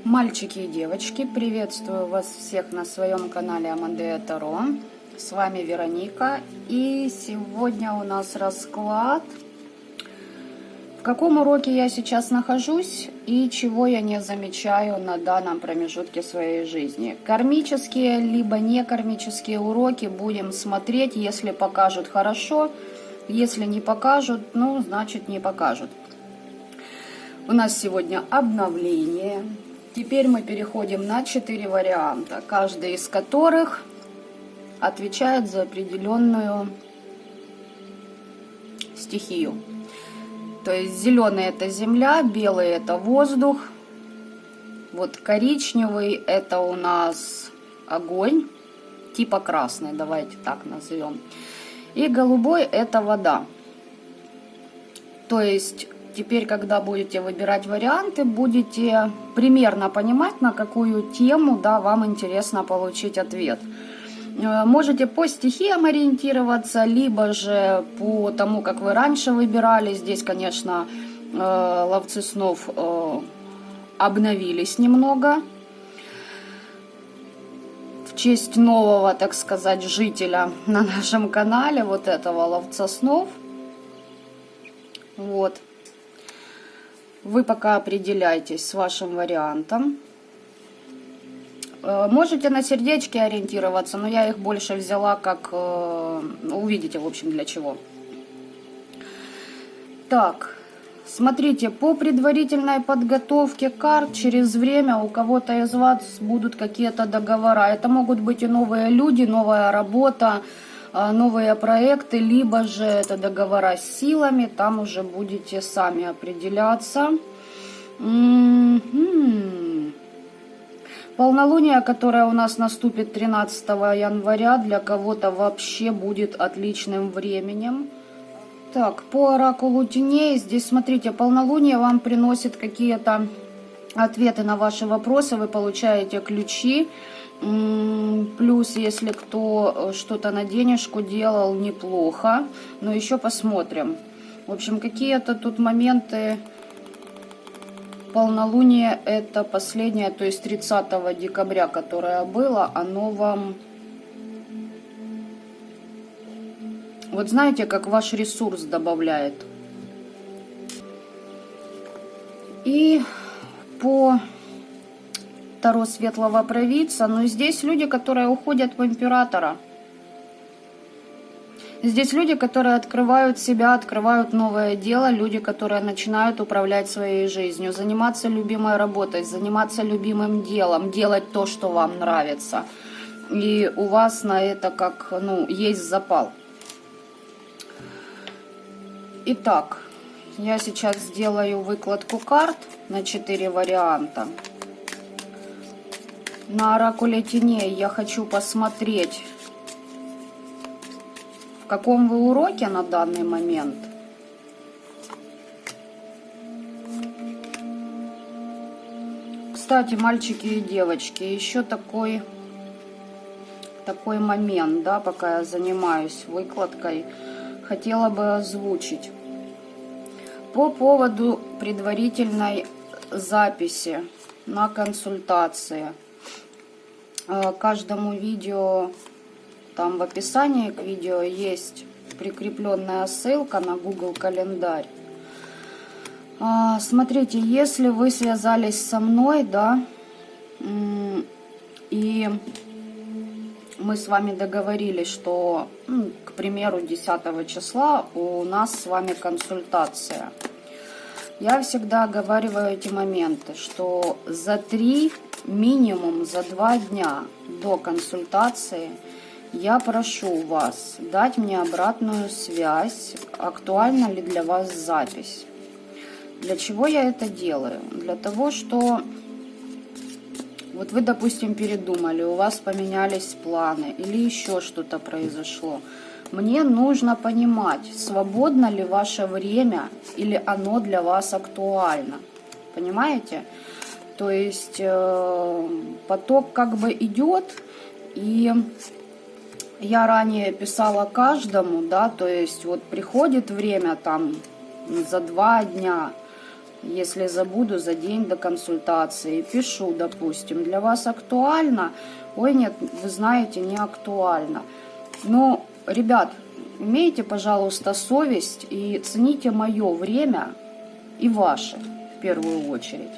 Мальчики и девочки, приветствую вас всех на своем канале Амадея Таро. С вами Вероника, и сегодня у нас расклад, в каком уроке я сейчас нахожусь и чего я не замечаю на данном промежутке своей жизни. Кармические либо некармические уроки будем смотреть, если покажут хорошо, если не покажут, ну значит не покажут. У нас сегодня обновление. Теперь мы переходим на 4 варианта, каждый из которых отвечает за определенную стихию. То есть зеленый это земля, белый это воздух, вот коричневый это у нас огонь, типа красный, давайте так назовем. И голубой это вода. То есть теперь, когда будете выбирать варианты, будете примерно понимать, на какую тему, да, вам интересно получить ответ. Можете по стихиям ориентироваться, либо же по тому, как вы раньше выбирали. Здесь, конечно, ловцы снов обновились немного в честь нового, так сказать, жителя на нашем канале, вот этого ловца снов. Вот. Вы пока определяйтесь с вашим вариантом. Можете на сердечки ориентироваться, но я их больше взяла как... увидите, в общем, для чего. Так, смотрите, по предварительной подготовке карт через время у кого-то из вас будут какие-то договора. Это могут быть и новые люди, новая работа, новые проекты, либо же это договора с силами, там уже будете сами определяться. Полнолуние, которое у нас наступит 13 января, для кого-то вообще будет отличным временем. Так, по оракулу теней, здесь, смотрите, полнолуние вам приносит какие-то ответы на ваши вопросы, вы получаете ключи. Плюс, если кто что-то на денежку делал, неплохо. Но еще посмотрим. В общем, какие-то тут моменты. Полнолуние это последнее, то есть 30 декабря, которое было, оно вам... Вот знаете, как ваш ресурс добавляет. И по... Таро светлого провидца, но здесь люди, которые уходят в императора. Здесь люди, которые открывают себя, открывают новое дело, люди, которые начинают управлять своей жизнью, заниматься любимой работой, заниматься любимым делом, делать то, что вам нравится. И у вас на это как, ну, есть запал. Итак, я сейчас сделаю выкладку карт на 4 варианта. На оракуле теней я хочу посмотреть, в каком вы уроке на данный момент. Кстати, мальчики и девочки, еще такой момент, да, пока я занимаюсь выкладкой, хотела бы озвучить. По поводу предварительной записи на консультации. Каждому видео, там в описании к видео есть прикрепленная ссылка на Google календарь. Смотрите, если вы связались со мной, да, и мы с вами договорились, что, к примеру, 10 числа у нас с вами консультация. Я всегда оговариваю эти моменты, что минимум за 2 дня до консультации я прошу вас дать мне обратную связь, актуальна ли для вас запись. Для чего я это делаю? Для того, что вот вы, допустим, передумали, у вас поменялись планы или еще что-то произошло. Мне нужно понимать, свободно ли ваше время или оно для вас актуально. Понимаете? То есть поток как бы идет, и Я ранее писала каждому, да, то есть вот приходит время там за 2 дня, если забуду, за день до консультации, пишу, допустим, для вас актуально, ой, нет, вы знаете, не актуально. Но, ребят, имейте, пожалуйста, совесть и цените мое время и ваше, в первую очередь.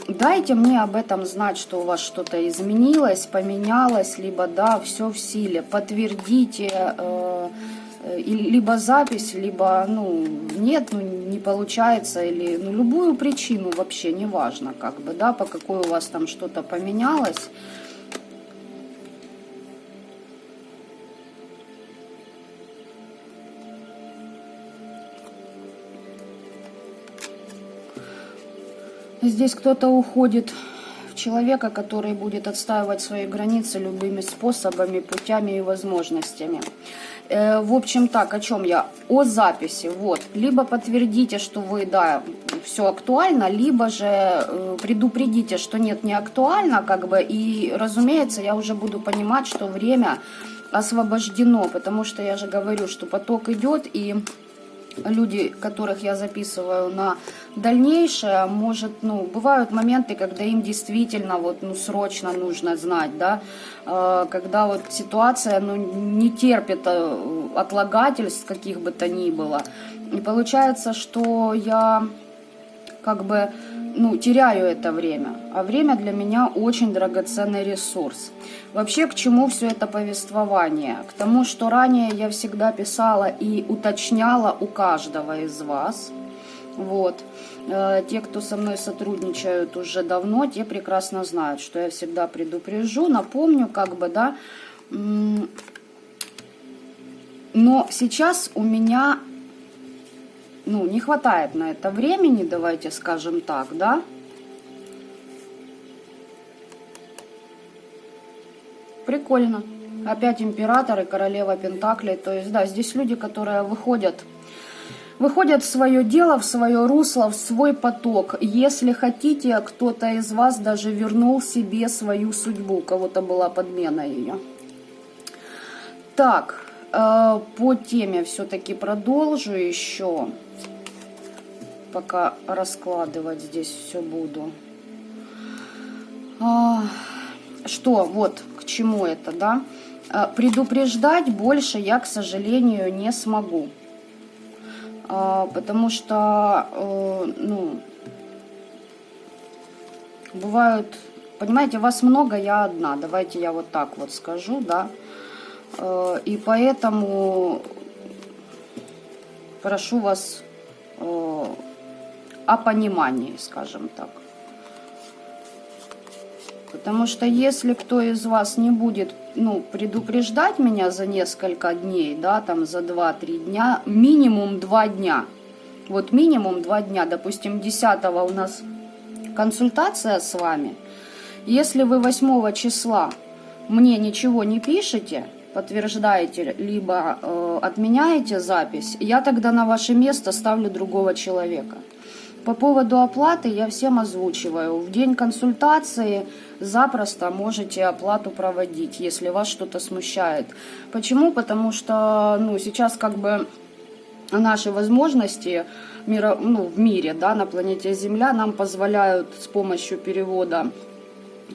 Дайте мне об этом знать, что у вас что-то изменилось, поменялось, либо да, все в силе. Подтвердите либо запись, либо ну нет, ну не получается, или ну любую причину вообще, неважно, как бы, да, по какой у вас там что-то поменялось. Здесь кто-то уходит в человека, который будет отстаивать свои границы любыми способами, путями и возможностями. В общем, так, о чем я? О записи. Вот. Либо подтвердите, что вы, да, все актуально, либо же предупредите, что нет, не актуально, как бы, и, разумеется, я уже буду понимать, что время освобождено, потому что я же говорю, что поток идет, и люди, которых я записываю на дальнейшее, может, ну, бывают моменты, когда им действительно вот, ну, срочно нужно знать, да, когда вот ситуация, ну, не терпит отлагательств каких бы то ни было. И получается, что я как бы, ну, теряю это время. А время для меня очень драгоценный ресурс. Вообще, к чему все это повествование? К тому, что ранее я всегда писала и уточняла у каждого из вас. Вот. Те, кто со мной сотрудничают уже давно, те прекрасно знают, что я всегда предупрежу, напомню, как бы, да. Но сейчас у меня, ну, не хватает на это времени, давайте скажем так, да. Прикольно. Опять император и королева пентаклей. То есть, да, здесь люди, которые выходят в свое дело, в свое русло, в свой поток. Если хотите, кто-то из вас даже вернул себе свою судьбу. У кого-то была подмена ее. Так, по теме все-таки продолжу еще. Пока раскладывать здесь все буду. Что, вот, к чему это, да? Предупреждать больше я, к сожалению, не смогу. Потому что, ну, бывают, понимаете, вас много, я одна. Давайте я вот так вот скажу, да. И поэтому прошу вас о понимании, скажем так. Потому что если кто из вас не будет, ну, предупреждать меня за несколько дней, да, там за 2-3 дня, минимум 2 дня, вот минимум 2 дня, допустим, 10-го у нас консультация с вами, если вы 8 числа мне ничего не пишете, подтверждаете, либо отменяете запись, я тогда на ваше место ставлю другого человека. По поводу оплаты я всем озвучиваю. В день консультации запросто можете оплату проводить, если вас что-то смущает. Почему? Потому что, ну, сейчас как бы наши возможности в мире, да, на планете Земля нам позволяют с помощью перевода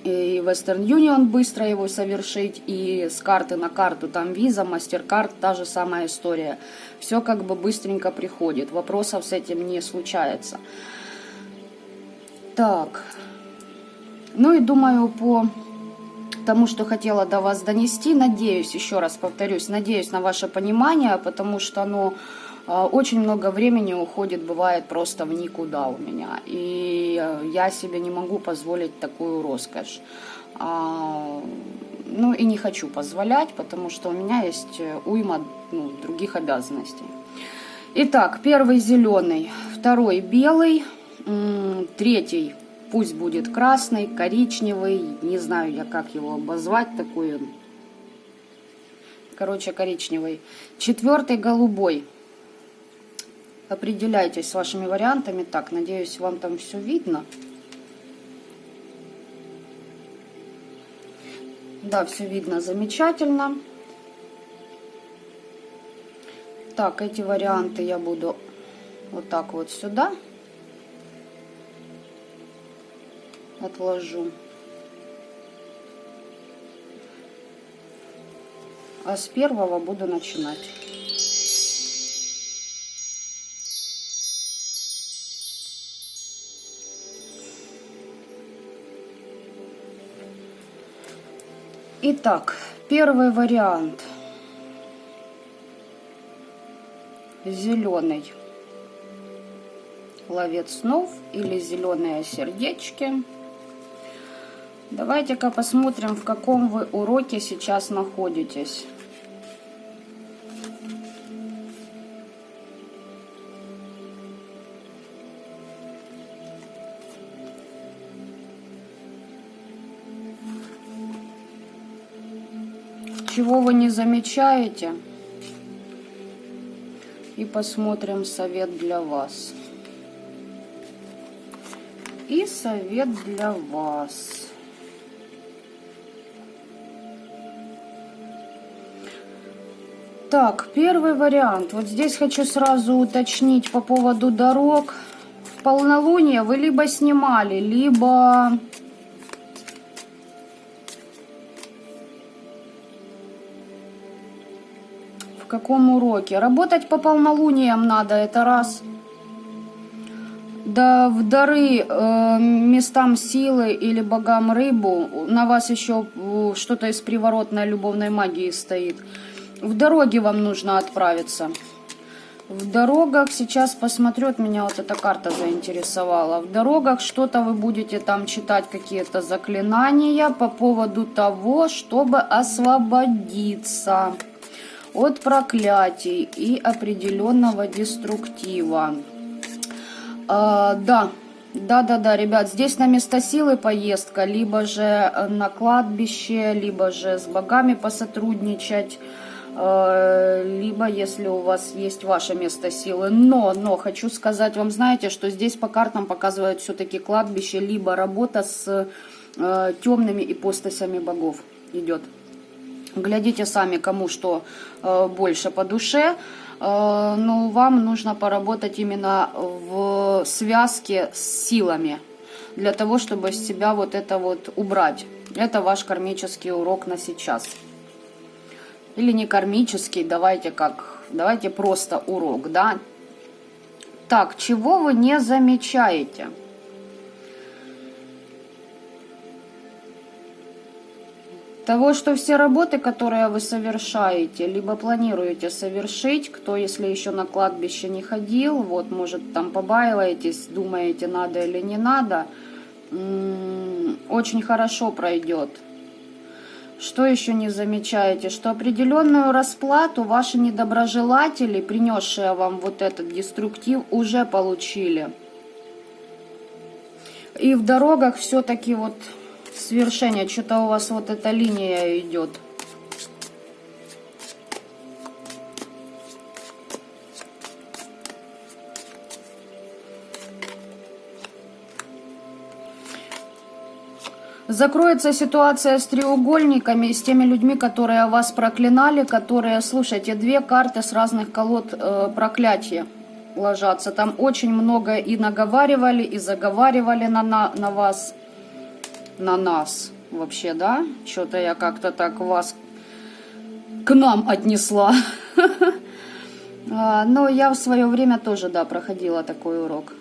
и Western Union быстро его совершить, и с карты на карту, там Visa, MasterCard, та же самая история. Все как бы быстренько приходит, вопросов с этим не случается. Так, ну и думаю, по тому, что хотела до вас донести, надеюсь, еще раз повторюсь, надеюсь на ваше понимание, потому что, ну, очень много времени уходит, бывает, просто в никуда у меня. И я себе не могу позволить такую роскошь. Ну и не хочу позволять, потому что у меня есть уйма, ну, других обязанностей. Итак, первый зеленый, второй белый, третий пусть будет красный, коричневый, не знаю я, как его обозвать, такой он, короче, коричневый. Четвертый голубой. Определяйтесь с вашими вариантами. Так, надеюсь, вам там все видно. Да, все видно замечательно. Так, эти варианты я буду вот так вот сюда отложу. А с первого буду начинать. Итак, первый вариант. Зеленый ловец снов или зеленые сердечки. Давайте-ка посмотрим, в каком вы уроке сейчас находитесь. Чего вы не замечаете? И посмотрим совет для вас. И совет для вас. Так, первый вариант. Вот здесь хочу сразу уточнить по поводу дорог. В полнолуние вы либо снимали, либо... В каком уроке? Работать по полнолуниям надо, это раз. Да в дары местам силы или богам рыбу на вас еще что-то из приворотной любовной магии стоит. В дороге вам нужно отправиться. В дорогах, сейчас посмотрю, вот меня вот эта карта заинтересовала. В дорогах что-то вы будете там читать, какие-то заклинания по поводу того, чтобы освободиться от проклятий и определенного деструктива. Да, ребят, здесь на место силы поездка, либо же на кладбище, либо же с богами посотрудничать, либо если у вас есть ваше место силы. Но хочу сказать вам, знаете, что здесь по картам показывают все-таки кладбище, либо работа с темными ипостасями богов идет. Глядите сами, кому что больше по душе. Но вам нужно поработать именно в связке с силами, для того, чтобы с себя вот это вот убрать. Это ваш кармический урок на сейчас. Или не кармический, давайте просто урок, да? Так, чего вы не замечаете? Того, что все работы, которые вы совершаете, либо планируете совершить, кто, если еще на кладбище не ходил, вот, может, там побаиваетесь, думаете, надо или не надо, очень хорошо пройдет. Что еще не замечаете? Что определенную расплату ваши недоброжелатели, принесшие вам вот этот деструктив, уже получили. И в дорогах все-таки вот... свершение, что-то у вас вот эта линия идет. Закроется ситуация с треугольниками, с теми людьми, которые вас проклинали, которые, слушайте, две карты с разных колод проклятия ложатся. Там очень много и наговаривали, и заговаривали на вас. На нас вообще, да? Что-то я как-то так вас к нам отнесла. Но я в свое время тоже, да, проходила такой урок.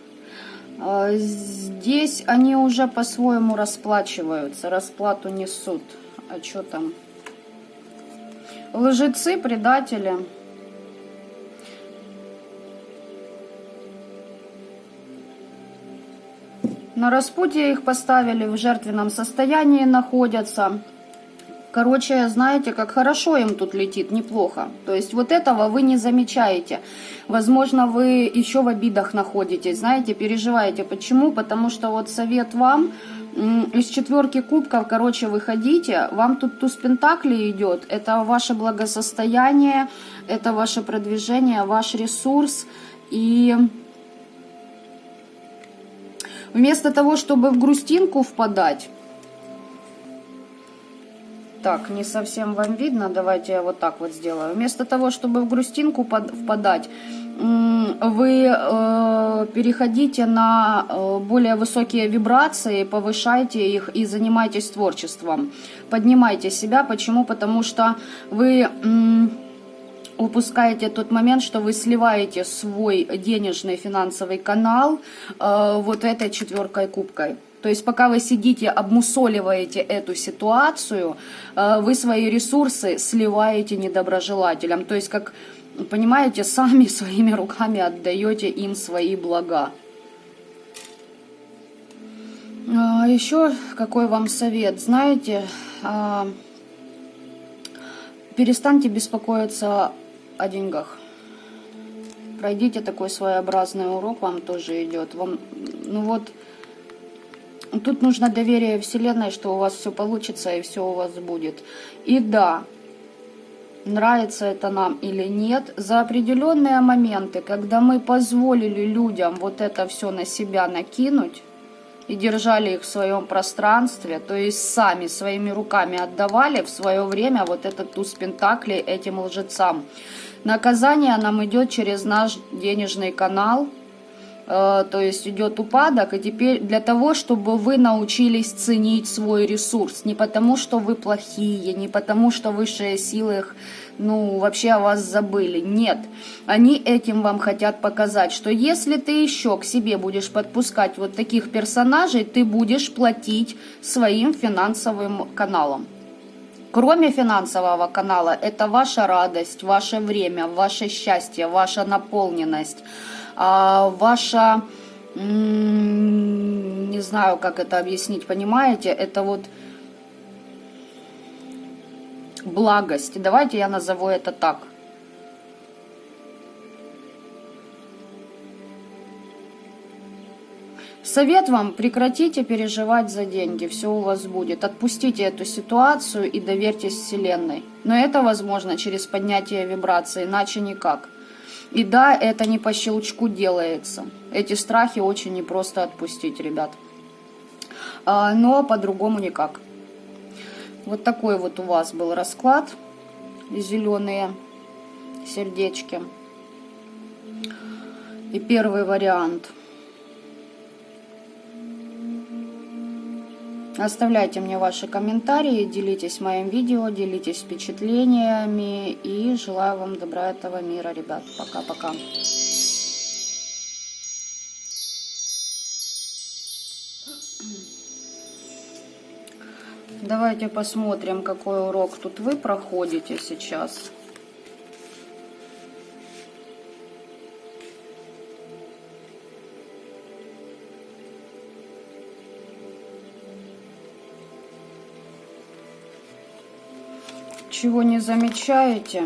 Здесь они уже по-своему расплачиваются, расплату несут. А что там? Лжецы, предатели. На распутье их поставили, в жертвенном состоянии находятся. Короче, знаете, как хорошо им тут летит, неплохо. То есть вот этого вы не замечаете. Возможно, вы еще в обидах находитесь, знаете, переживаете. Почему? Потому что вот совет вам, из четверки кубков, короче, выходите. Вам тут туз пентаклей идет. Это ваше благосостояние, это ваше продвижение, ваш ресурс. И... вместо того, чтобы в грустинку впадать, Так, не совсем вам видно, давайте я вот так вот сделаю. Вместо того, чтобы в грустинку впадать, вы переходите на более высокие вибрации, повышайте их и занимайтесь творчеством. Поднимайте себя. Почему? Потому что вы упускаете тот момент, что вы сливаете свой денежный финансовый канал вот этой 4 кубкой. То есть пока вы сидите, обмусоливаете эту ситуацию, вы свои ресурсы сливаете недоброжелателям. То есть, как, понимаете, сами своими руками отдаете им свои блага. Еще какой вам совет? Знаете, перестаньте беспокоиться о деньгах. Пройдите такой своеобразный урок, вам тоже идет. Вам, ну вот, тут нужно доверие Вселенной, что у вас все получится и все у вас будет. И да, нравится это нам или нет, за определенные моменты, когда мы позволили людям вот это все на себя накинуть и держали их в своем пространстве, то есть сами своими руками отдавали в свое время вот этот туз пентаклей этим лжецам. Наказание нам идет через наш денежный канал, то есть идет упадок, и теперь для того, чтобы вы научились ценить свой ресурс, не потому, что вы плохие, не потому, что высшие силы их, ну, вообще о вас забыли, нет. Они этим вам хотят показать, что если ты еще к себе будешь подпускать вот таких персонажей, ты будешь платить своим финансовым каналам. Кроме финансового канала, это ваша радость, ваше время, ваше счастье, ваша наполненность, ваша, не знаю, как это объяснить, понимаете, это вот благость. Давайте я назову это так. Совет вам: прекратите переживать за деньги, все у вас будет. Отпустите эту ситуацию и доверьтесь Вселенной. Но это возможно через поднятие вибраций, иначе никак. И да, это не по щелчку делается. Эти страхи очень непросто отпустить, ребят. Но по-другому никак. Вот такой вот у вас был расклад. Зеленые сердечки. И первый вариант. Оставляйте мне ваши комментарии, делитесь моим видео, делитесь впечатлениями. И желаю вам добра этого мира, ребят. Пока-пока. Давайте посмотрим, какой урок тут вы проходите сейчас. Чего не замечаете?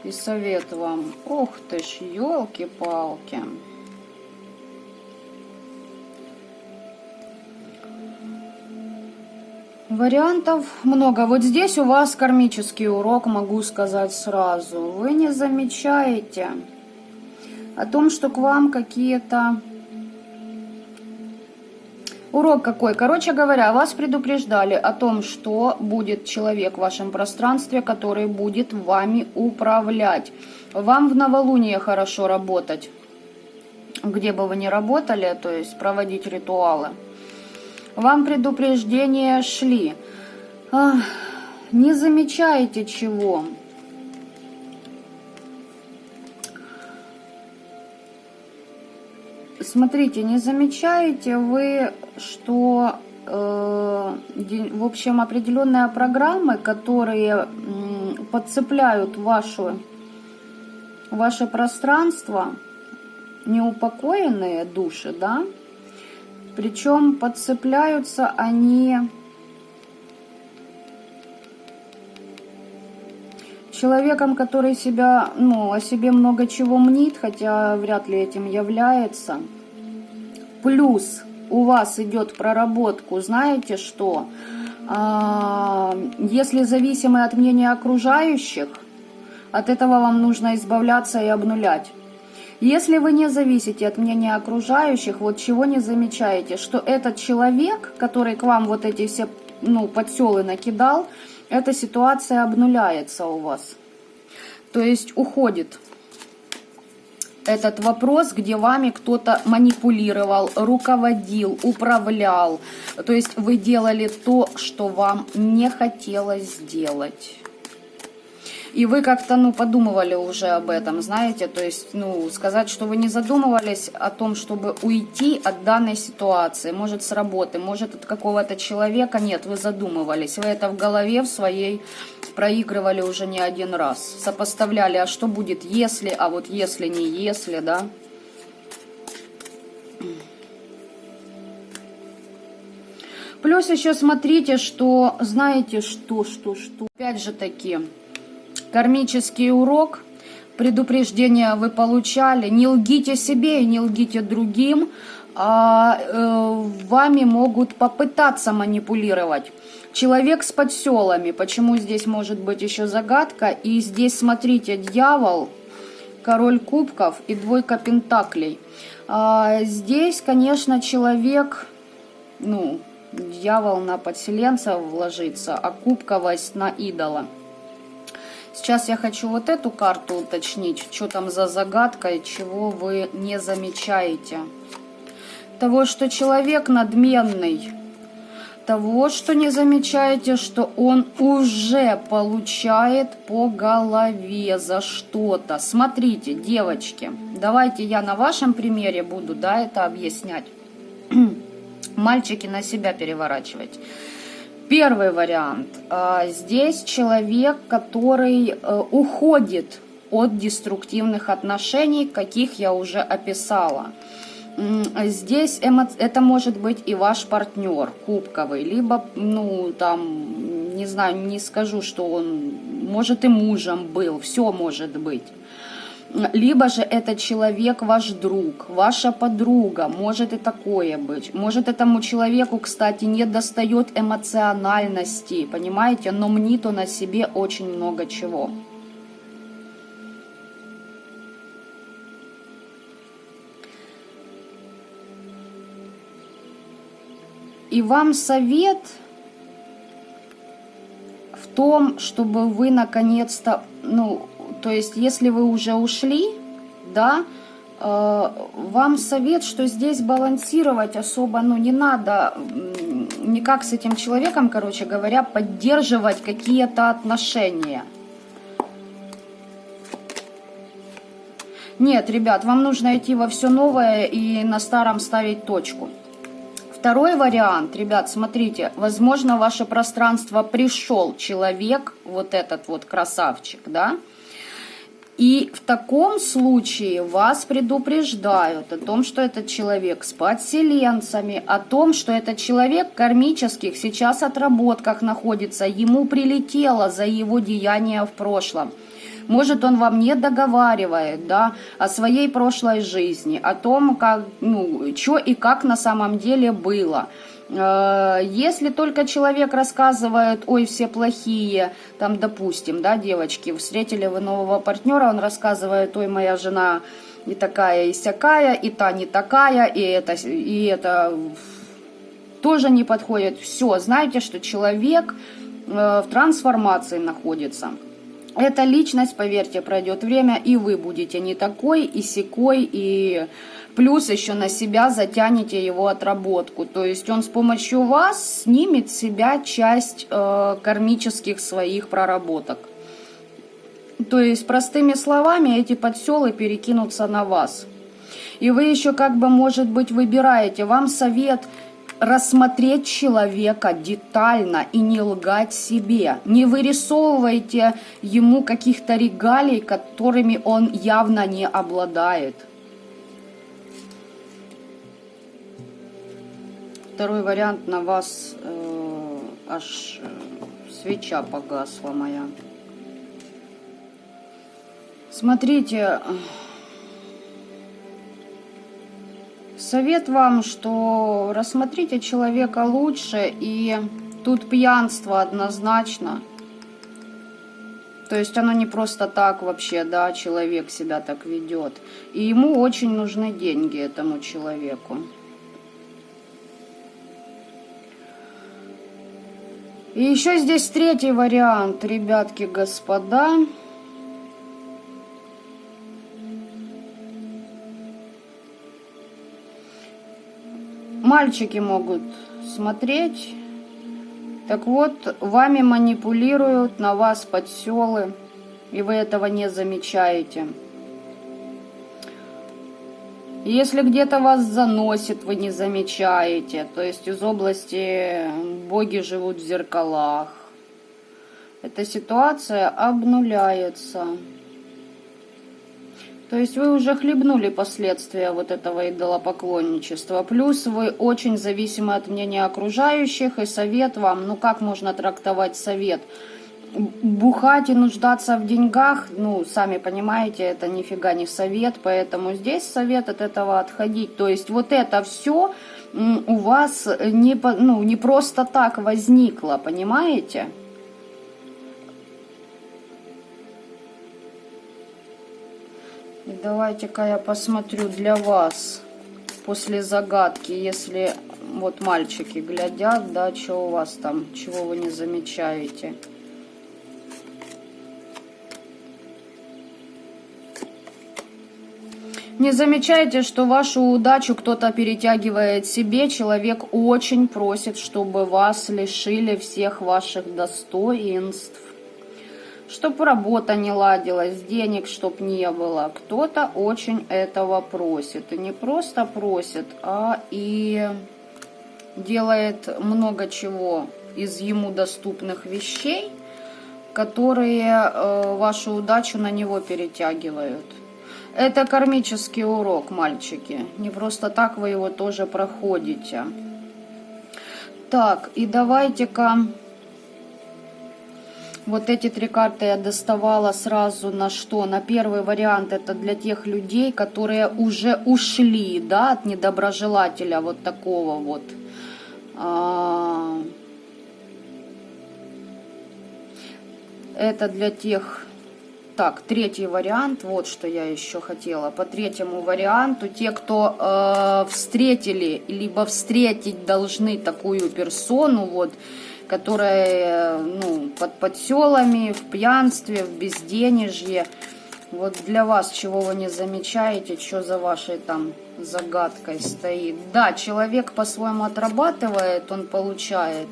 И совет вам. Ох ты ж, елки-палки. Вариантов много. Вот здесь у вас кармический урок, могу сказать сразу. Вы не замечаете о том, что к вам какие-то... Урок какой? Короче говоря, вас предупреждали о том, что будет человек в вашем пространстве, который будет вами управлять. Вам в новолуние хорошо работать, где бы вы ни работали, то есть проводить ритуалы. Вам предупреждения шли. Не замечаете чего? Смотрите, не замечаете вы, что, в общем, определенные программы, которые подцепляют ваше пространство, неупокоенные души, да, причем подцепляются они человеком, который себя, о себе много чего мнит, хотя вряд ли этим является. Плюс у вас идет проработку, знаете что? Если зависимы от мнения окружающих, от этого вам нужно избавляться и обнулять. Если вы не зависите от мнения окружающих, вот чего не замечаете, что этот человек, который к вам вот эти все подселы накидал, эта ситуация обнуляется у вас. То есть уходит этот вопрос, где вами кто-то манипулировал, руководил, управлял. То есть вы делали то, что вам не хотелось сделать. И вы как-то, подумывали уже об этом, знаете, то есть, сказать, что вы не задумывались о том, чтобы уйти от данной ситуации, может, с работы, может, от какого-то человека, нет, вы задумывались, вы это в голове в своей проигрывали уже не один раз, сопоставляли, а что будет, если, а вот если, не если, да. Плюс еще смотрите, что, знаете, что, опять же таки, кармический урок, предупреждение вы получали. Не лгите себе и не лгите другим, вами могут попытаться манипулировать. Человек с подселами, почему здесь может быть еще загадка. И здесь, смотрите, дьявол, король кубков и двойка пентаклей. Здесь, конечно, человек, дьявол на подселенца вложится, а кубковость на идола. Сейчас я хочу вот эту карту уточнить, что там за загадка и чего вы не замечаете. Того, что человек надменный. Того, что не замечаете, что он уже получает по голове за что-то. Смотрите, девочки, давайте я на вашем примере буду, это объяснять. Мальчики, на себя переворачивать. Первый вариант. Здесь человек, который уходит от деструктивных отношений, каких я уже описала. Здесь это может быть и ваш партнер кубковый, либо, не знаю, не скажу, что он, может, и мужем был, все может быть. Либо же это человек ваш друг, ваша подруга, может и такое быть. Может, этому человеку, кстати, не достает эмоциональности, понимаете, но мнит он о себе очень много чего. И вам совет в том, чтобы вы наконец-то, то есть, если вы уже ушли, вам совет, что здесь балансировать особо, не надо, никак с этим человеком, короче говоря, поддерживать какие-то отношения. Нет, ребят, вам нужно идти во все новое и на старом ставить точку. Второй вариант, ребят, смотрите, возможно, в ваше пространство пришел человек, вот этот вот красавчик, и в таком случае вас предупреждают о том, что этот человек с подселенцами, о том, что этот человек в кармических сейчас отработках находится, ему прилетело за его деяния в прошлом. Может, он вам не договаривает, о своей прошлой жизни, о том, как, что и как на самом деле было. Если только человек рассказывает, ой, все плохие, там, допустим, девочки, встретили вы нового партнера, он рассказывает, ой, моя жена и такая, и сякая, и та не такая, и это тоже не подходит. Все, знаете, что человек в трансформации находится. Эта личность, поверьте, пройдет время, и вы будете не такой, и сякой, и плюс еще на себя затянете его отработку. То есть он с помощью вас снимет с себя часть кармических своих проработок. То есть, простыми словами, эти подселы перекинутся на вас. И вы еще может быть, выбираете, вам совет рассмотреть человека детально и не лгать себе. Не вырисовывайте ему каких-то регалий, которыми он явно не обладает. Второй вариант на вас аж свеча погасла моя. Смотрите, совет вам, что рассмотрите человека лучше, и тут пьянство однозначно. То есть оно не просто так вообще, да, человек себя так ведет. И ему очень нужны деньги, этому человеку. И еще здесь третий вариант, ребятки, господа. Мальчики могут смотреть. Так вот, вами манипулируют, на вас подселы, и вы этого не замечаете. Если где-то вас заносит, вы не замечаете. То есть из области боги живут в зеркалах. Эта ситуация обнуляется. То есть вы уже хлебнули последствия вот этого идолопоклонничества. Плюс вы очень зависимы от мнения окружающих. И совет вам, ну как можно трактовать совет? Бухать и нуждаться в деньгах, ну, сами понимаете, это нифига не совет. Поэтому здесь совет от этого отходить. То есть вот это все у вас не просто так возникло, понимаете? И давайте-ка я посмотрю для вас после загадки, если вот мальчики глядят, да, что у вас там, чего вы не замечаете. Не замечаете, что вашу удачу кто-то перетягивает себе, человек очень просит, чтобы вас лишили всех ваших достоинств. Чтоб работа не ладилась, денег чтоб не было. Кто-то очень этого просит. И не просто просит, а и делает много чего из ему доступных вещей, которые вашу удачу на него перетягивают. Это кармический урок, мальчики. Не просто так вы его тоже проходите. Так, и давайте-ка... Вот эти три карты я доставала сразу на что? На первый вариант, это для тех людей, которые уже ушли, да, от недоброжелателя вот такого вот. Это для тех... Так, третий вариант, вот что я еще хотела. По третьему варианту, те, кто встретили, либо встретить должны такую персону, вот, которая, ну, под подселами, в пьянстве, в безденежье. Вот для вас, чего вы не замечаете, что за вашей там загадкой стоит. Да, человек по-своему отрабатывает, он получает.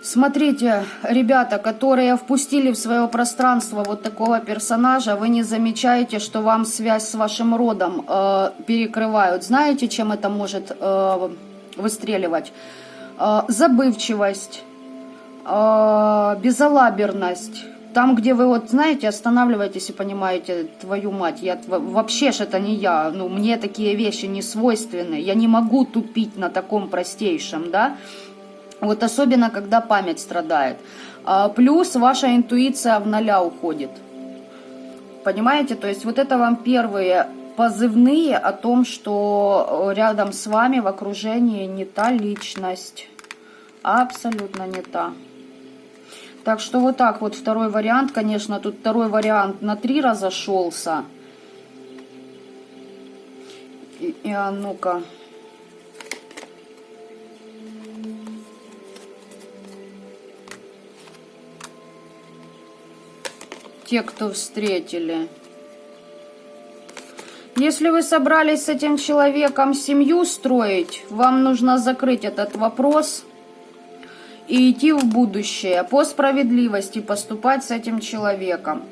Смотрите, ребята, которые впустили в свое пространство вот такого персонажа, вы не замечаете, что вам связь с вашим родом перекрывают. Знаете, чем это может выстреливать? Забывчивость, безалаберность. Там, где вы, вот, знаете, останавливаетесь и понимаете, твою мать, вообще ж это не я, ну, мне такие вещи не свойственны, я не могу тупить на таком простейшем, да? Вот особенно, когда память страдает. Плюс ваша интуиция в ноля уходит. Понимаете? То есть вот это вам первые позывные о том, что рядом с вами в окружении не та личность. Абсолютно не та. Так что вот так вот второй вариант. Конечно, тут второй вариант на 3 разошелся. И а ну-ка... Те, кто встретили. Если вы собрались с этим человеком семью строить, вам нужно закрыть этот вопрос и идти в будущее, по справедливости поступать с этим человеком.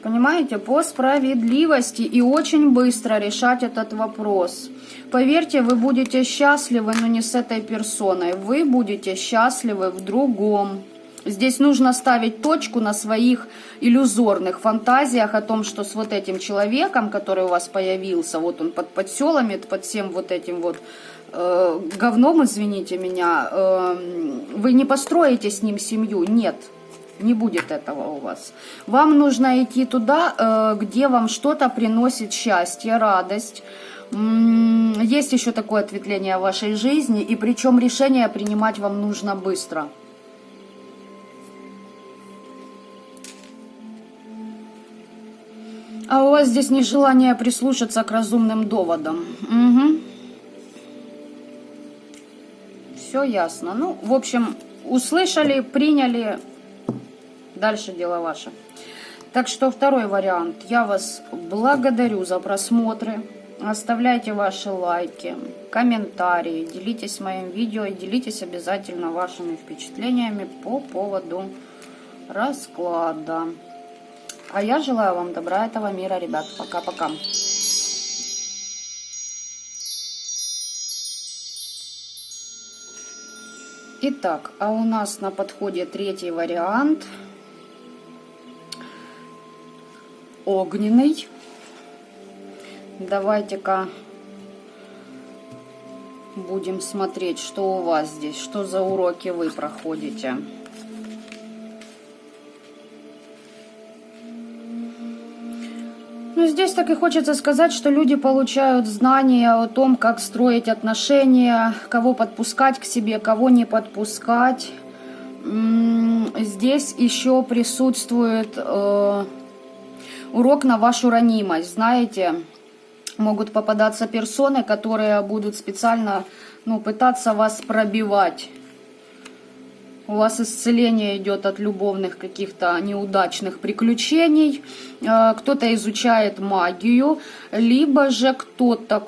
Понимаете? По справедливости и очень быстро решать этот вопрос. Поверьте, вы будете счастливы, но не с этой персоной. Вы будете счастливы в другом. Здесь нужно ставить точку на своих иллюзорных фантазиях о том, что с вот этим человеком, который у вас появился, вот он под подселами, под всем вот этим вот говном, извините меня, вы не построите с ним семью, нет. Не будет этого у вас. Вам нужно идти туда, где вам что-то приносит счастье, радость. Есть еще такое ответвление в вашей жизни, и причем решение принимать вам нужно быстро. А у вас здесь нежелание прислушаться к разумным доводам. Угу. Все ясно. Ну, в общем, услышали, приняли. Дальше дело ваше. Так что второй вариант. Я вас благодарю за просмотры. Оставляйте ваши лайки, комментарии, делитесь моим видео и делитесь обязательно вашими впечатлениями по поводу расклада. А я желаю вам добра этого мира, ребят. Пока-пока. Итак, а у нас на подходе третий вариант. Огненный. Давайте-ка будем смотреть, что у вас здесь, что за уроки вы проходите. Ну, здесь так и хочется сказать, что люди получают знания о том, как строить отношения, кого подпускать к себе, кого не подпускать. Здесь еще присутствует урок на вашу ранимость. Знаете, могут попадаться персоны, которые будут специально пытаться вас пробивать. У вас исцеление идет от любовных каких-то неудачных приключений. Кто-то изучает магию. Либо же кто-то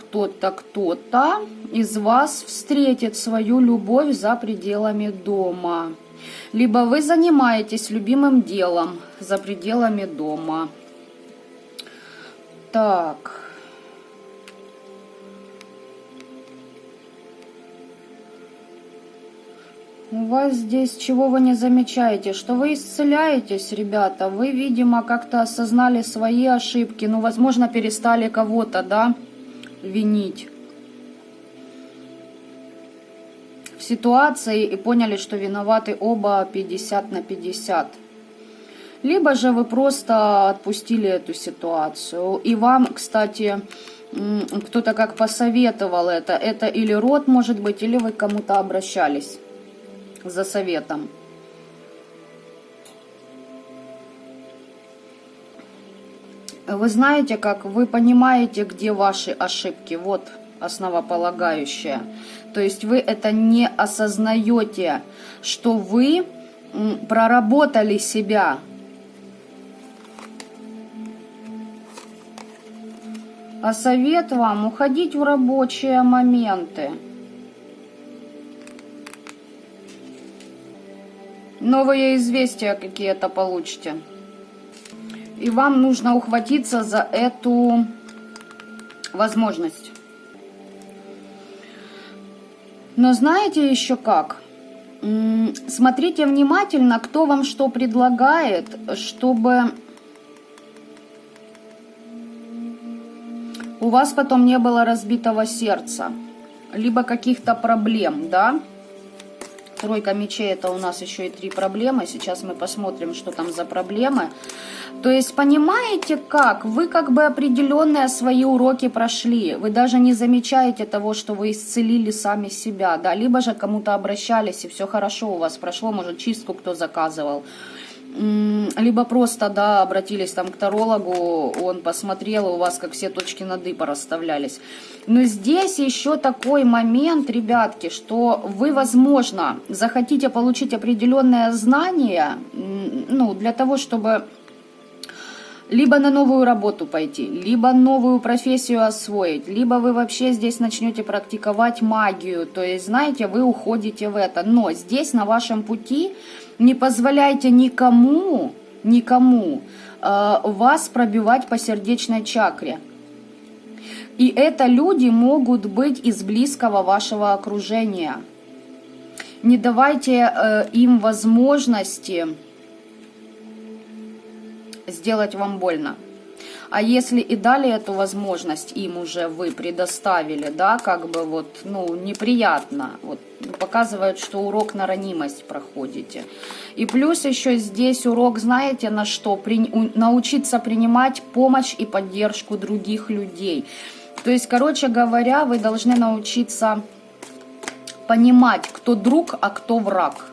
из вас встретит свою любовь за пределами дома. Либо вы занимаетесь любимым делом за пределами дома. Так. У вас здесь чего вы не замечаете? Что вы исцеляетесь, ребята. Вы, видимо, как-то осознали свои ошибки. Ну, возможно, перестали кого-то, винить в ситуации и поняли, что виноваты оба 50/50. Либо же вы просто отпустили эту ситуацию. И вам, кстати, кто-то как посоветовал это. Это или род, может быть, или вы к кому-то обращались за советом. Вы знаете, как вы понимаете, где ваши ошибки. Вот основополагающее. То есть вы это не осознаете, что вы проработали себя. А совет вам уходить в рабочие моменты. Новые известия какие-то получите. И вам нужно ухватиться за эту возможность. Но знаете еще как? Смотрите внимательно, кто вам что предлагает, чтобы у вас потом не было разбитого сердца, либо каких-то проблем, да? Тройка мечей — это у нас еще и 3 проблемы. Сейчас мы посмотрим, что там за проблемы. То есть, понимаете как? Вы как бы определенные свои уроки прошли. Вы даже не замечаете того, что вы исцелили сами себя, да? Либо же кому-то обращались, и все хорошо у вас прошло, может, чистку кто заказывал. Либо просто, обратились там к тарологу, он посмотрел, и у вас как все точки над «и» порасставлялись. Но здесь еще такой момент, ребятки, что вы, возможно, захотите получить определенные знания, для того, чтобы либо на новую работу пойти, либо новую профессию освоить, либо вы вообще здесь начнете практиковать магию. То есть, знаете, вы уходите в это. Но здесь на вашем пути не позволяйте никому вас пробивать по сердечной чакре. И это люди могут быть из близкого вашего окружения. Не давайте им возможности сделать вам больно. А если и дали эту возможность, им уже вы предоставили, да, как бы вот, ну, неприятно, вот, показывают, что урок на ранимость проходите. И плюс еще здесь урок, знаете, на что? Научиться принимать помощь и поддержку других людей. То есть, короче говоря, вы должны научиться понимать, кто друг, а кто враг.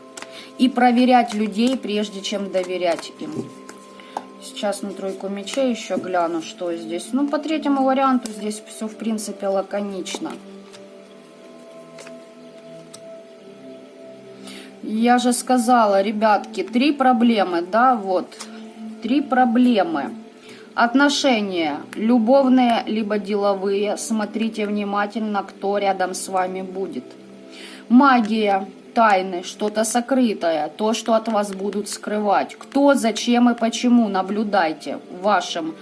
И проверять людей, прежде чем доверять им. Сейчас на тройку мечей еще гляну, что здесь. Ну, по третьему варианту здесь все, в принципе, лаконично. Я же сказала, ребятки, 3 проблемы, да, вот. 3 проблемы. Отношения любовные, либо деловые. Смотрите внимательно, кто рядом с вами будет. Магия. Тайны, что-то сокрытое, то, что от вас будут скрывать. Кто, зачем и почему, наблюдайте в вашем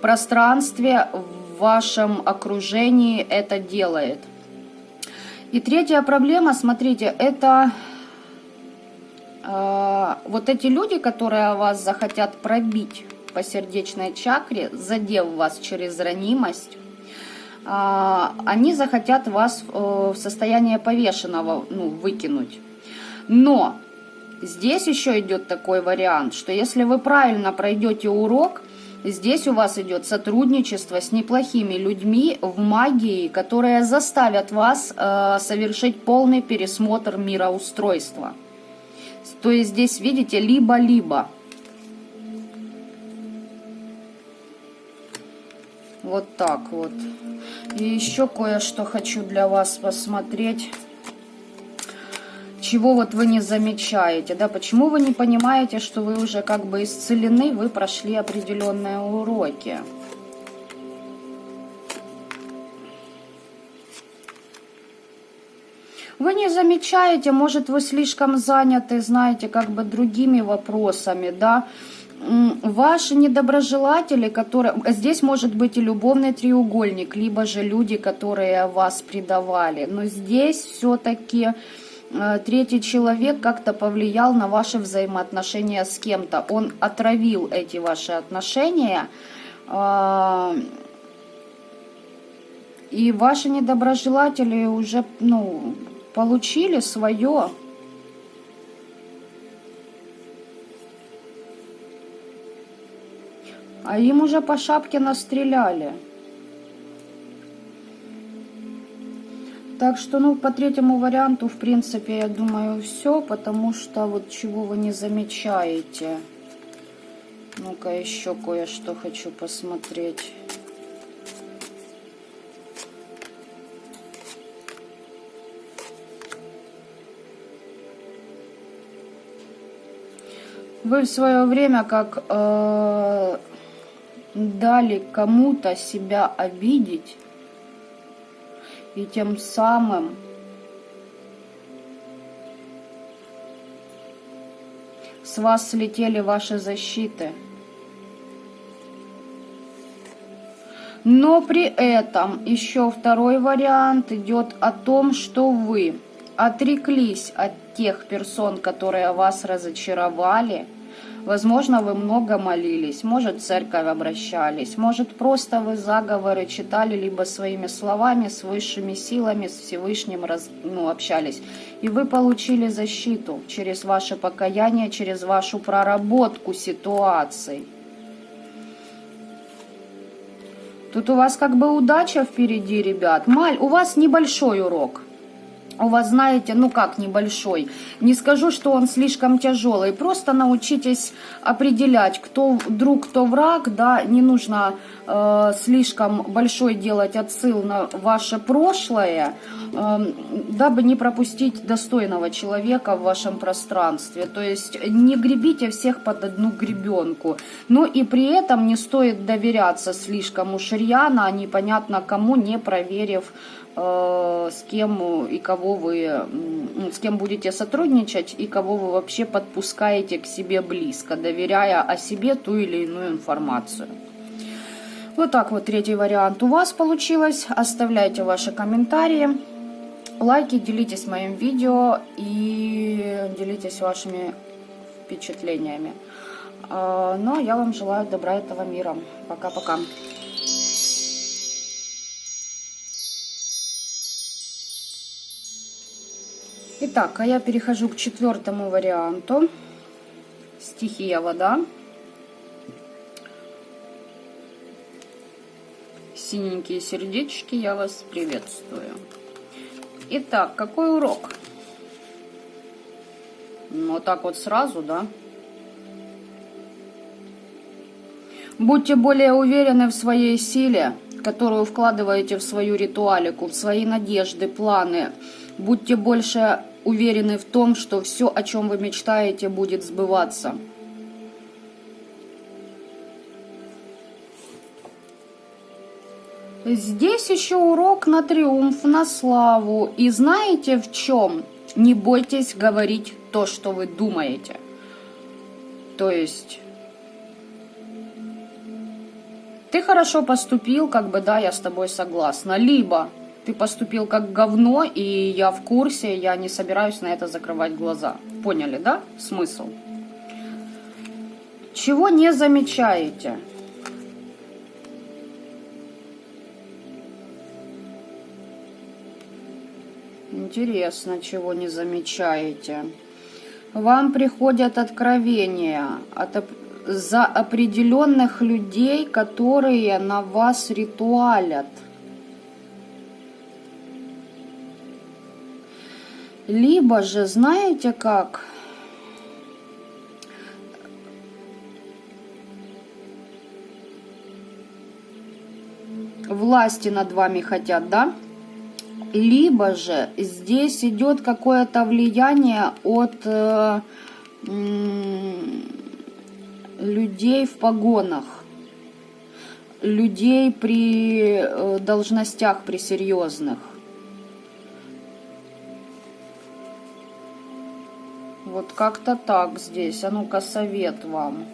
пространстве, в вашем окружении это делает. И третья проблема, смотрите, это вот эти люди, которые вас захотят пробить по сердечной чакре, задев вас через ранимость, они захотят вас в состояние повешенного, ну, выкинуть. Но здесь еще идет такой вариант, что если вы правильно пройдете урок, здесь у вас идет сотрудничество с неплохими людьми в магии, которые заставят вас совершить полный пересмотр мироустройства. То есть здесь, видите, либо-либо. Вот так вот. И еще кое-что хочу для вас посмотреть. Чего вот вы не замечаете, да? Почему вы не понимаете, что вы уже как бы исцелены, вы прошли определенные уроки? Вы не замечаете, может, вы слишком заняты, знаете, как бы другими вопросами, да? Ваши недоброжелатели, которые... Здесь может быть и любовный треугольник, либо же люди, которые вас предавали. Но здесь все-таки третий человек как-то повлиял на ваши взаимоотношения с кем-то. Он отравил эти ваши отношения. И ваши недоброжелатели уже, ну, получили свое. А им уже по шапке настреляли. Так что, ну, по третьему варианту, в принципе, я думаю, все, потому что вот чего вы не замечаете. Ну-ка, еще кое-что хочу посмотреть. Вы в свое время как дали кому-то себя обидеть, и тем самым с вас слетели ваши защиты. Но при этом еще второй вариант идет о том, что вы отреклись от тех персон, которые вас разочаровали. Возможно, вы много молились, может, в церковь обращались, может, просто вы заговоры читали, либо своими словами с высшими силами, с Всевышним общались. И вы получили защиту через ваше покаяние, через вашу проработку ситуаций. Тут у вас как бы удача впереди, ребят. У вас небольшой урок. У вас, знаете, ну как небольшой. Не скажу, что он слишком тяжелый. Просто научитесь определять, кто друг, кто враг. Да, не нужно слишком большой делать отсыл на ваше прошлое, дабы не пропустить достойного человека в вашем пространстве. То есть не гребите всех под одну гребенку. Но и при этом не стоит доверяться слишком уж рьяно, непонятно кому, не проверив, с кем и кого вы, с кем будете сотрудничать и кого вы вообще подпускаете к себе близко, доверяя о себе ту или иную информацию. Вот так вот третий вариант у вас получилось. Оставляйте ваши комментарии, лайки, делитесь моим видео и делитесь вашими впечатлениями. Но я вам желаю добра этого мира. Пока-пока. Итак, а я перехожу к 4-му варианту. Стихия вода. Синенькие сердечки, я вас приветствую. Итак, какой урок? Ну, вот так вот сразу, да? Будьте более уверены в своей силе, которую вкладываете в свою ритуалику, в свои надежды, планы. Будьте больше уверены в том, что все, о чем вы мечтаете, будет сбываться. Здесь еще урок на триумф, на славу. И знаете в чем? Не бойтесь говорить то, что вы думаете. То есть, ты хорошо поступил, как бы, да, я с тобой согласна. Либо ты поступил как говно, и я в курсе, я не собираюсь на это закрывать глаза. Поняли, да, смысл? Чего не замечаете? Интересно, чего не замечаете. Вам приходят откровения за определенных людей, которые на вас ритуалят. Либо же, знаете как, власти над вами хотят, да? Либо же здесь идет какое-то влияние от людей в погонах, людей при должностях, при серьезных. Вот как-то так здесь. А ну-ка, совет вам.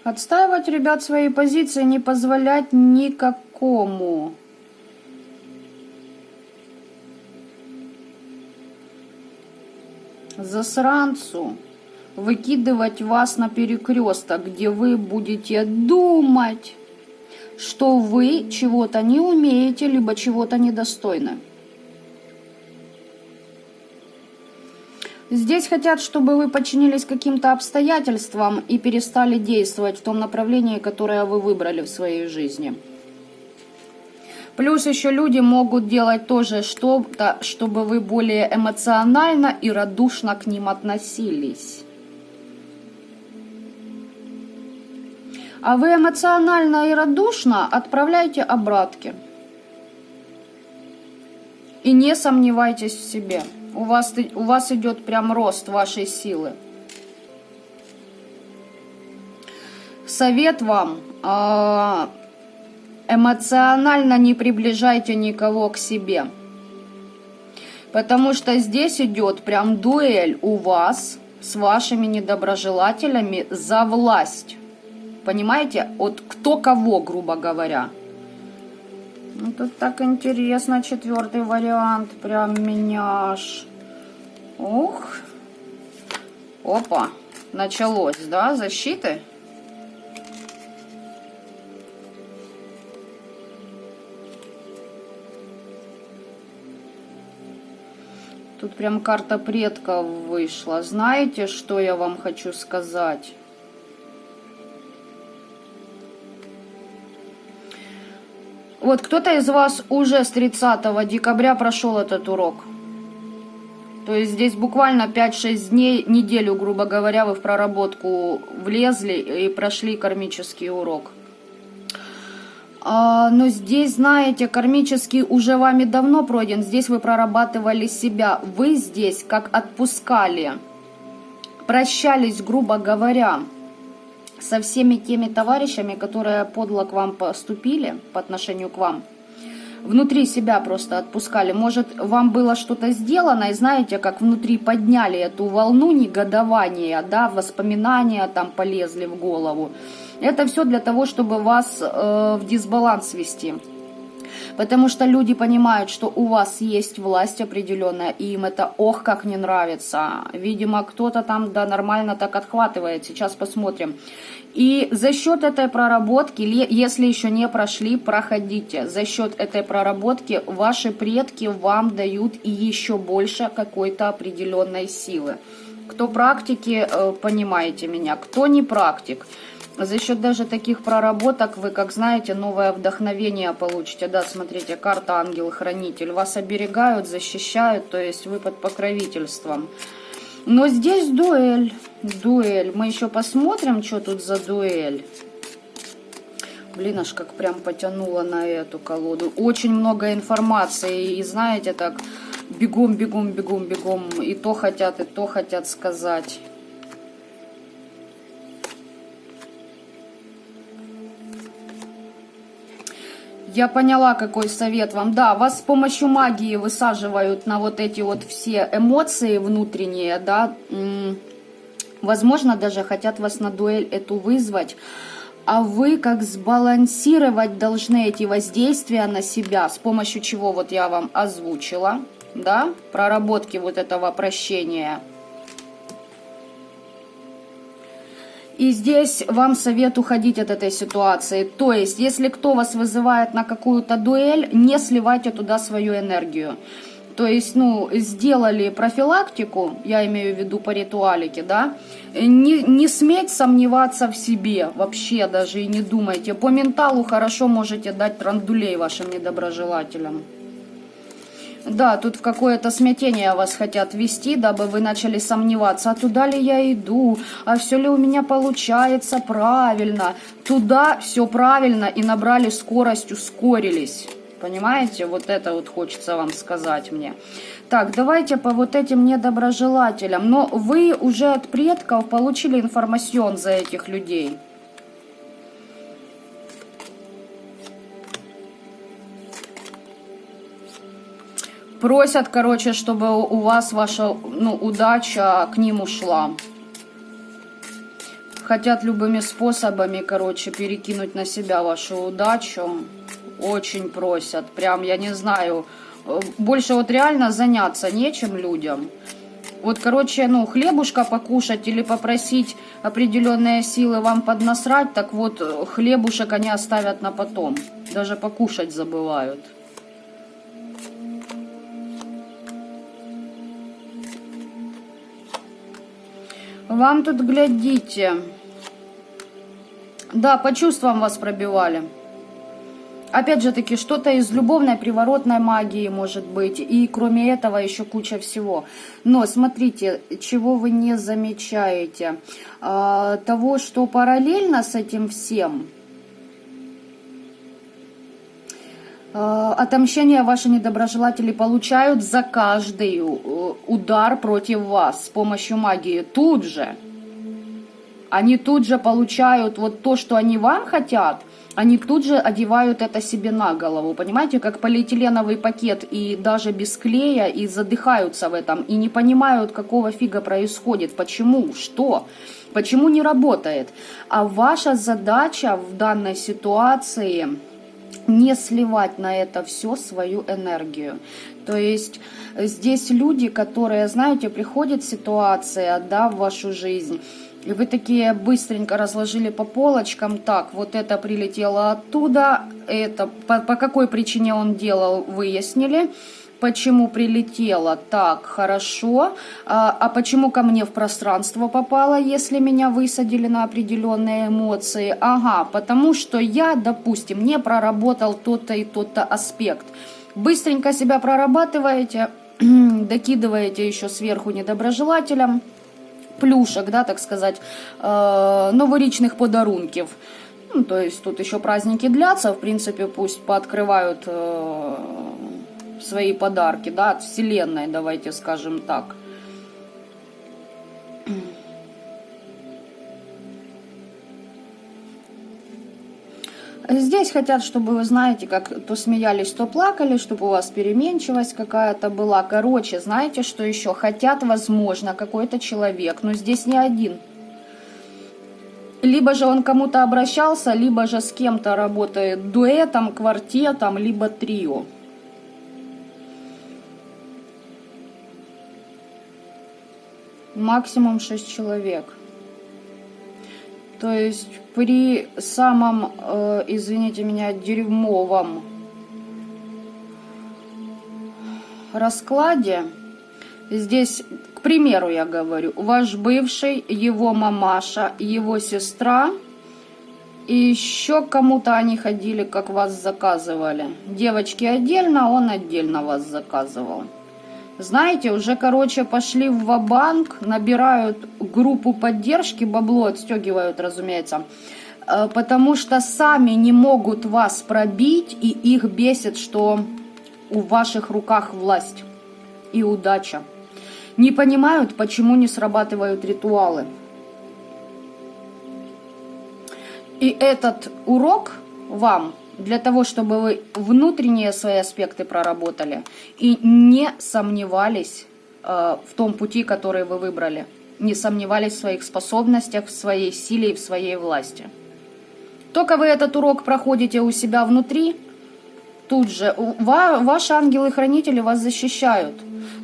Отстаивать, ребят, свои позиции, не позволять никакому засранцу выкидывать вас на перекресток, где вы будете думать, что вы чего-то не умеете, либо чего-то недостойны. Здесь хотят, чтобы вы подчинились каким-то обстоятельствам и перестали действовать в том направлении, которое вы выбрали в своей жизни. Плюс еще люди могут делать тоже что-то, чтобы вы более эмоционально и радушно к ним относились. А вы эмоционально и радушно отправляйте обратки. И не сомневайтесь в себе. У вас идет прям рост вашей силы. Совет вам: эмоционально не приближайте никого к себе. Потому что здесь идет прям дуэль у вас с вашими недоброжелателями за власть. Понимаете? Вот кто кого, грубо говоря. Ну, тут так интересно, 4-й вариант, прям меня аж... Ух. Опа, началось, да, защиты? Тут прям карта предков вышла. Знаете, что я вам хочу сказать? Вот кто-то из вас уже с 30 декабря прошел этот урок. То есть здесь буквально 5-6 дней, неделю, грубо говоря, вы в проработку влезли и прошли кармический урок. Но здесь, знаете, кармический уже вами давно пройден. Здесь вы прорабатывали себя. Вы здесь как отпускали, прощались, грубо говоря, со всеми теми товарищами, которые подло к вам поступили по отношению к вам. внутри себя просто отпускали. Может, вам было что-то сделано, и знаете, как внутри подняли эту волну негодования, да, воспоминания там полезли в голову. Это все для того, чтобы вас в дисбаланс ввести. Потому что люди понимают, что у вас есть власть определенная, и им это ох как не нравится. Видимо, кто-то там, да, нормально так отхватывает. Сейчас посмотрим. И за счет этой проработки, если еще не прошли, проходите. За счет этой проработки ваши предки вам дают и еще больше какой-то определенной силы. Кто практики, понимаете меня. Кто не практик, за счет даже таких проработок вы, как знаете, новое вдохновение получите. Да, смотрите, карта ангел-хранитель. Вас оберегают, защищают, то есть вы под покровительством. Но здесь дуэль. Дуэль. Мы еще посмотрим, что тут за дуэль. Блин, аж как прям потянуло на эту колоду. Очень много информации. И знаете, так бегом, бегом, бегом, бегом. И то хотят сказать. Я поняла, какой совет вам. Да, вас с помощью магии высаживают на вот эти вот все эмоции внутренние, да. Возможно, даже хотят вас на дуэль эту вызвать. А вы как сбалансировать должны эти воздействия на себя, с помощью чего вот я вам озвучила, да, проработки вот этого прощения. И здесь вам совет уходить от этой ситуации. То есть, если кто вас вызывает на какую-то дуэль, не сливайте туда свою энергию. То есть, ну, сделали профилактику, я имею в виду по ритуалике, да, не сметь сомневаться в себе, вообще даже и не думайте. По менталу хорошо можете дать трандулей вашим недоброжелателям. Да, тут в какое-то смятение вас хотят ввести, дабы вы начали сомневаться, а туда ли я иду, а все ли у меня получается правильно. Туда все правильно и набрали скорость, ускорились. Понимаете, вот это вот хочется вам сказать мне. Так, давайте по вот этим недоброжелателям. Но вы уже от предков получили информацию за этих людей. Просят, короче, чтобы у вас ваша, ну, удача к ним ушла. Хотят любыми способами, короче, перекинуть на себя вашу удачу. Очень просят. Прям, я не знаю, больше вот реально заняться нечем людям. Вот, короче, ну, хлебушка покушать или попросить определенные силы вам поднасрать, так вот, хлебушек они оставят на потом. Даже покушать забывают. Вам тут, глядите, да, по чувствам вас пробивали. Опять же таки, что-то из любовной, приворотной магии может быть. И кроме этого еще куча всего. Но смотрите, чего вы не замечаете. Того, что параллельно с этим всем отомщение ваши недоброжелатели получают за каждый удар против вас с помощью магии. Тут же. Они тут же получают вот то, что они вам хотят, они тут же одевают это себе на голову. Понимаете, как полиэтиленовый пакет, и даже без клея, и задыхаются в этом, и не понимают, какого фига происходит, почему, что, почему не работает. А ваша задача в данной ситуации не сливать на это все свою энергию. То есть здесь люди, которые, знаете, приходит ситуация, да, в вашу жизнь, и вы такие быстренько разложили по полочкам, так, вот это прилетело оттуда, это по какой причине он делал, выяснили. Почему прилетело? Так, хорошо. А почему ко мне в пространство попало, если меня высадили на определенные эмоции? Ага, потому что я, допустим, не проработал тот-то и тот-то аспект. Быстренько себя прорабатываете, докидываете еще сверху недоброжелателям плюшек, да, так сказать, новорічних подарунків. Ну, то есть тут еще праздники длятся, в принципе, пусть пооткрывают свои подарки, да, от вселенной, давайте скажем так. Здесь хотят, чтобы вы, знаете, как то смеялись, то плакали, чтобы у вас переменчивость какая-то была. Короче, знаете, что еще? Хотят, возможно, какой-то человек, но здесь не один. Либо же он кому-то обращался, либо же с кем-то работает дуэтом, квартетом, либо трио. Максимум 6 человек. То есть при самом, извините меня, дерьмовом раскладе, здесь, к примеру, я говорю, ваш бывший, его мамаша, его сестра, и еще кому-то они ходили, как вас заказывали. Девочки отдельно, он отдельно вас заказывал. Знаете, уже, короче, пошли в ва-банк, набирают группу поддержки, бабло отстегивают, разумеется, потому что сами не могут вас пробить, и их бесит, что в ваших руках власть и удача. Не понимают, почему не срабатывают ритуалы. И этот урок вам для того, чтобы вы внутренние свои аспекты проработали и не сомневались в том пути, который вы выбрали. Не сомневались в своих способностях, в своей силе и в своей власти. Только вы этот урок проходите у себя внутри, тут же ваши ангелы-хранители вас защищают.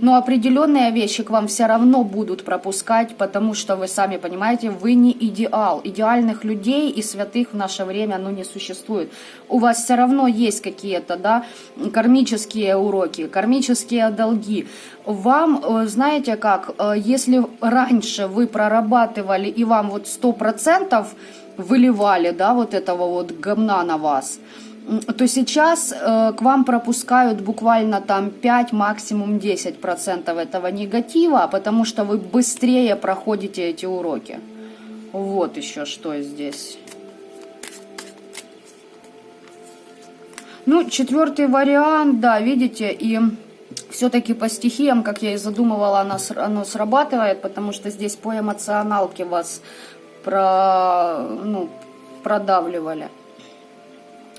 Но определенные вещи к вам все равно будут пропускать, потому что вы сами понимаете, вы не идеал. Идеальных людей и святых в наше время не существует. У вас все равно есть какие-то, да, кармические уроки, кармические долги. Вам, знаете как, если раньше вы прорабатывали и вам вот 100% выливали, да, вот этого вот говна на вас, то сейчас к вам пропускают буквально там 5, максимум 10% этого негатива, потому что вы быстрее проходите эти уроки. Вот еще что здесь. Ну, 4-й вариант, да, видите, и все-таки по стихиям, как я и задумывала, оно срабатывает, потому что здесь по эмоционалке вас продавливали.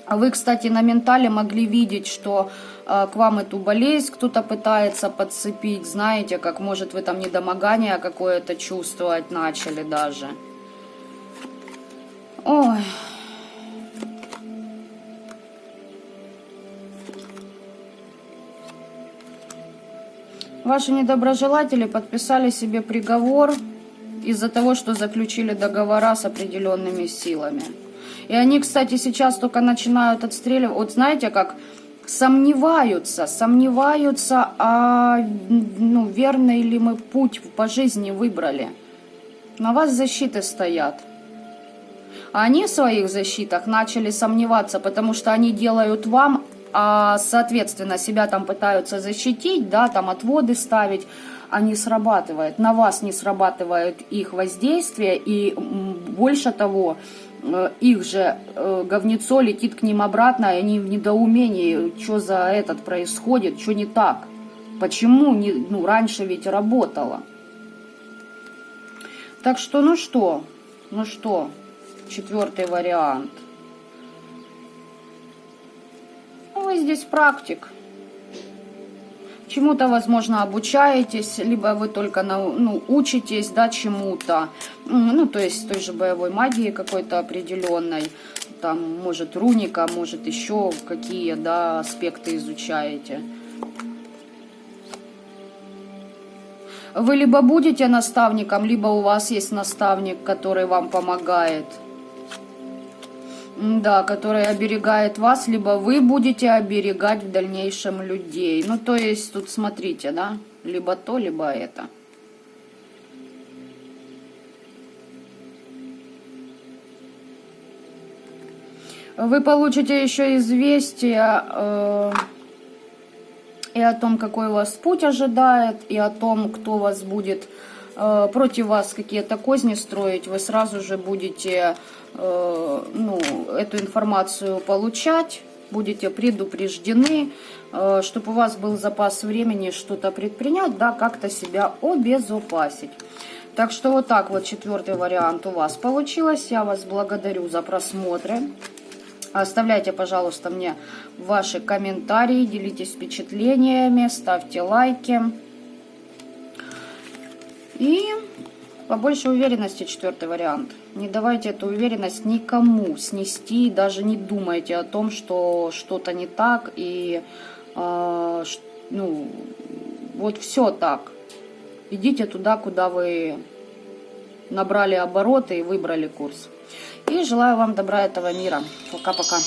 Вы, кстати, на ментале могли видеть, что к вам эту болезнь кто-то пытается подцепить. Знаете, как может вы там недомогание какое-то чувствовать начали даже. Ой. Ваши недоброжелатели подписали себе приговор из-за того, что заключили договора с определенными силами. И они, кстати, сейчас только начинают отстреливать. Вот знаете, как сомневаются, а верный ли мы путь по жизни выбрали. На вас защиты стоят. А они в своих защитах начали сомневаться, потому что они делают вам, а соответственно себя там пытаются защитить, да, там отводы ставить, а не срабатывает. На вас не срабатывает их воздействие, и больше того, их же говнецо летит к ним обратно, и они в недоумении, что за этот происходит, что не так, почему раньше ведь работало. Так что, ну что, 4-й вариант. Вы здесь практик. Чему-то, возможно, обучаетесь, либо вы только учитесь, да, чему-то. То есть той же боевой магии какой-то определенной. Там, может, руника, может, еще какие, да, аспекты изучаете. Вы либо будете наставником, либо у вас есть наставник, который вам помогает. Да, который оберегает вас, либо вы будете оберегать в дальнейшем людей. То есть тут смотрите, да, либо то, либо это. Вы получите еще известие и о том, какой вас путь ожидает, и о том, кто вас будет против вас какие-то козни строить. Вы сразу же будете эту информацию получать, будете предупреждены, чтобы у вас был запас времени что-то предпринять, да, как-то себя обезопасить. Так что вот так вот 4-й вариант у вас получилось. Я вас благодарю за просмотры. Оставляйте, пожалуйста, мне ваши комментарии, делитесь впечатлениями, ставьте лайки. И побольше уверенности, 4-й вариант. Не давайте эту уверенность никому снести, даже не думайте о том, что что-то не так, и ну, вот все так. Идите туда, куда вы набрали обороты и выбрали курс. И желаю вам добра этого мира. Пока-пока.